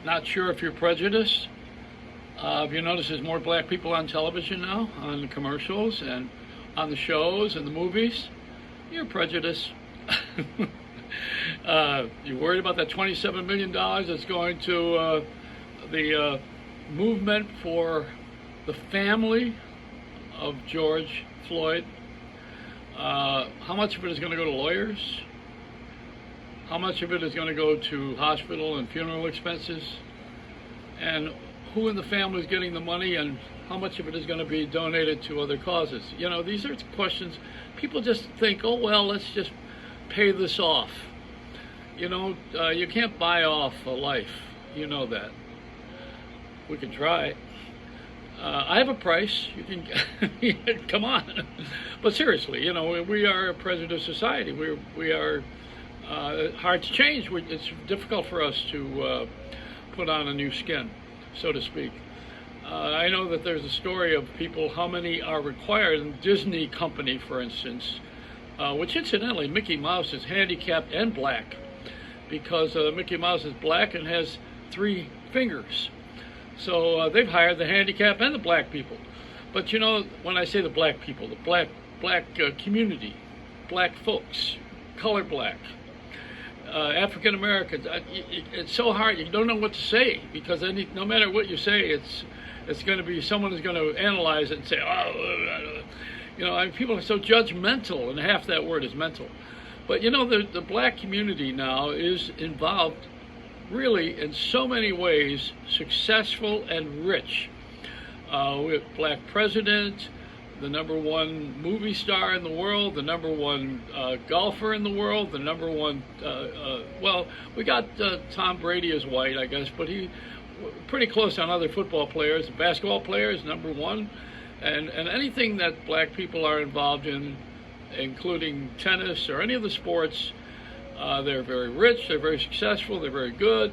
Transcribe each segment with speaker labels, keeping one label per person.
Speaker 1: Not sure if you're prejudiced. Have you noticed there's more black people on television now, on the commercials and on the shows and the movies? You're prejudiced. You worried about that $27 million that's going to the movement for the family of George Floyd? How much of it is going to go to lawyers? How much of it is going to go to hospital and funeral expenses? And who in the family is getting the money, and how much of it is going to be donated to other causes? You know, these are questions people just think, oh, well, let's just pay this off. You know, you can't buy off a life. You know that. We can try. I have a price. You can come on. But seriously, you know, we are a prejudiced society. We are hard to change. It's difficult for us to put on a new skin, so to speak. I know that there's a story of people, how many are required in Disney company, for instance, which incidentally, Mickey Mouse is handicapped and black, because Mickey Mouse is black and has 3 fingers. So they've hired the handicapped and the black people. But you know, when I say the black people, the black community, black folks, color black, African Americans, it's so hard. You don't know what to say, because no matter what you say, it's going to be, someone is going to analyze it and say, oh, you know, people are so judgmental, and half that word is mental. But you know, the black community now is involved really in so many ways, successful and rich. We have black president, the #1 movie star in the world, the #1 golfer in the world, the #1, well, we got Tom Brady is white, I guess, but he pretty close on other football players. Basketball players, #1, and anything that black people are involved in, including tennis or any of the sports, they're very rich, they're very successful, they're very good.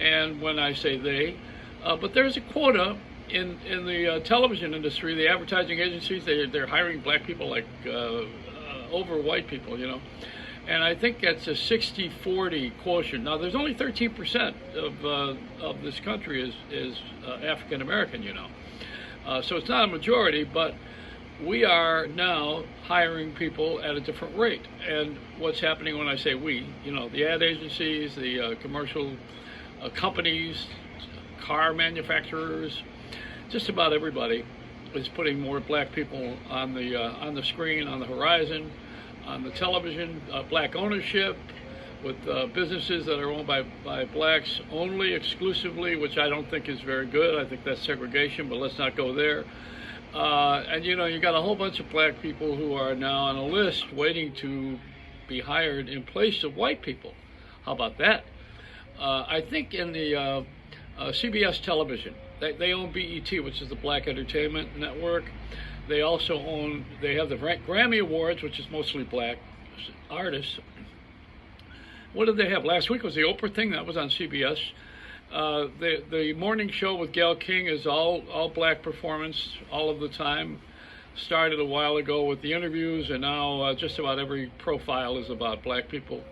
Speaker 1: And when I say they, but there's a quota in the television industry, the advertising agencies, they're hiring black people like over white people, you know. And I think that's a 60-40 quotient. Now, there's only 13% of this country is African American, you know. So it's not a majority, but we are now hiring people at a different rate. And what's happening when I say we, you know, the ad agencies, the commercial companies, car manufacturers, just about everybody is putting more black people on the screen, on the horizon, on the television. Black ownership, with businesses that are owned by blacks only, exclusively, which I don't think is very good. I think that's segregation, but let's not go there. And you know, you got a whole bunch of black people who are now on a list waiting to be hired in place of white people. How about that? I think in the CBS television, they own BET, which is the Black Entertainment Network. They also they have the Grammy Awards, which is mostly black artists. What did they have? Last week was the Oprah thing, that was on CBS. The morning show with Gayle King is all black performance all of the time. Started a while ago with the interviews, and now just about every profile is about black people.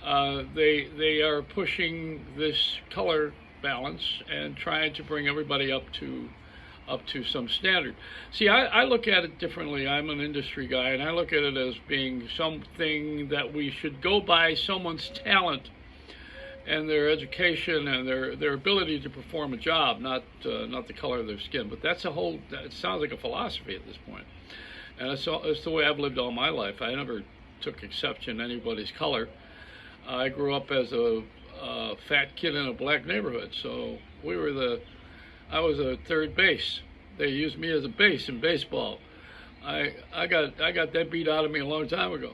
Speaker 1: They are pushing this color balance and trying to bring everybody up to some standard. See, I look at it differently. I'm an industry guy, and I look at it as being something that we should go by someone's talent and their education and their ability to perform a job, not the color of their skin. But that's it sounds like a philosophy at this point. And it's the way I've lived all my life. I never took exception to anybody's color. I grew up as a fat kid in a black neighborhood, so I was a third base. They used me as a base in baseball. I got that beat out of me a long time ago.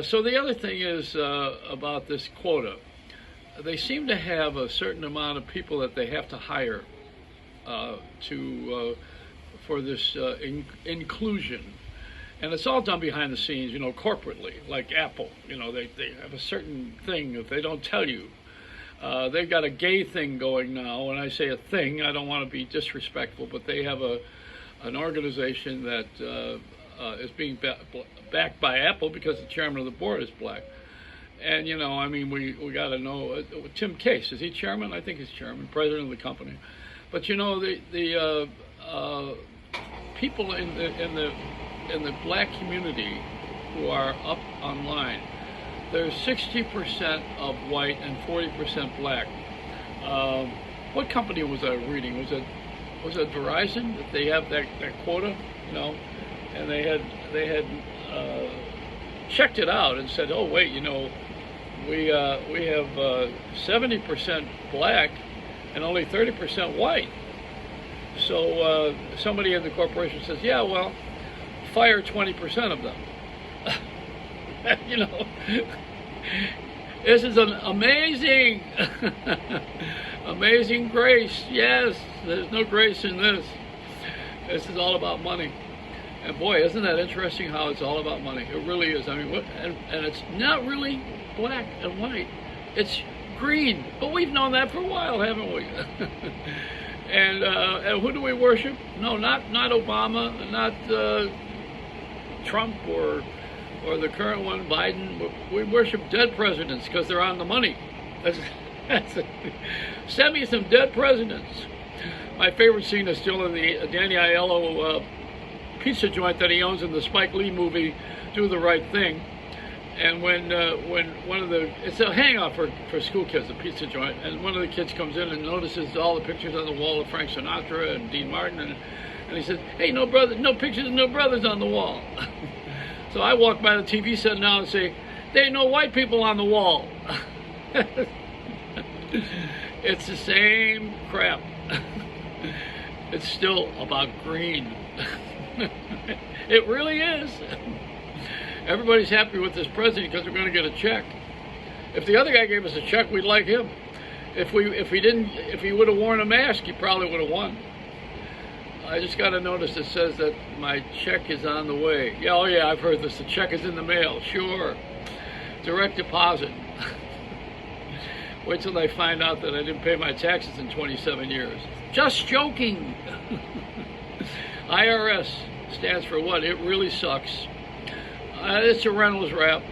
Speaker 1: So the other thing is about this quota. They seem to have a certain amount of people that they have to hire for this inclusion. And it's all done behind the scenes, you know, corporately, like Apple. You know, they have a certain thing that they don't tell you. They've got a gay thing going now. When I say a thing, I don't want to be disrespectful, but they have an organization that is being backed by Apple because the chairman of the board is black. And you know, I mean, we got to know Tim Case. Is he chairman? I think he's chairman, president of the company. But you know, the people in the black community who are up online, there's 60% of white and 40% black. What company was I reading? Was it Verizon that they have that quota? You know, and they had checked it out and said, oh wait, you know, we have 70% black and only 30% white. So somebody in the corporation says, yeah, well, fire 20% of them. You know, this is an amazing, amazing grace. Yes, there's no grace in this. This is all about money. And boy, isn't that interesting how it's all about money? It really is. I mean, and it's not really black and white. It's green. But we've known that for a while, haven't we? And who do we worship? No, not Obama, not Trump or the current one, Biden. We worship dead presidents because they're on the money. Send me some dead presidents. My favorite scene is still in the Danny Aiello pizza joint that he owns in the Spike Lee movie, Do the Right Thing. And when one of the, it's a hangout for school kids, a pizza joint, and one of the kids comes in and notices all the pictures on the wall of Frank Sinatra and Dean Martin, and he says, hey, no pictures of no brothers on the wall. So I walk by the TV set now and say, there ain't no white people on the wall. It's the same crap. It's still about green. It really is. Everybody's happy with this president because we're going to get a check. If the other guy gave us a check, we'd like him. If he would have worn a mask, he probably would have won. I just got a notice that says that my check is on the way. Yeah, oh yeah, I've heard this. The check is in the mail. Sure. Direct deposit. Wait till they find out that I didn't pay my taxes in 27 years. Just joking. IRS stands for what? It really sucks. It's a Reynolds wrap.